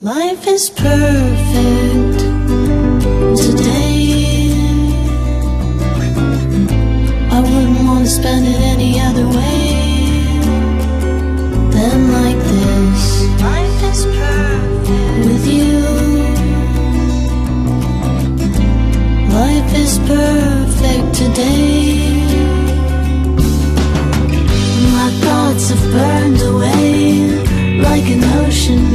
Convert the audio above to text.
Life is perfect today. I wouldn't want to spend it any other way than like this. Life is perfect with you. Life is perfect today. My thoughts have burned away like an ocean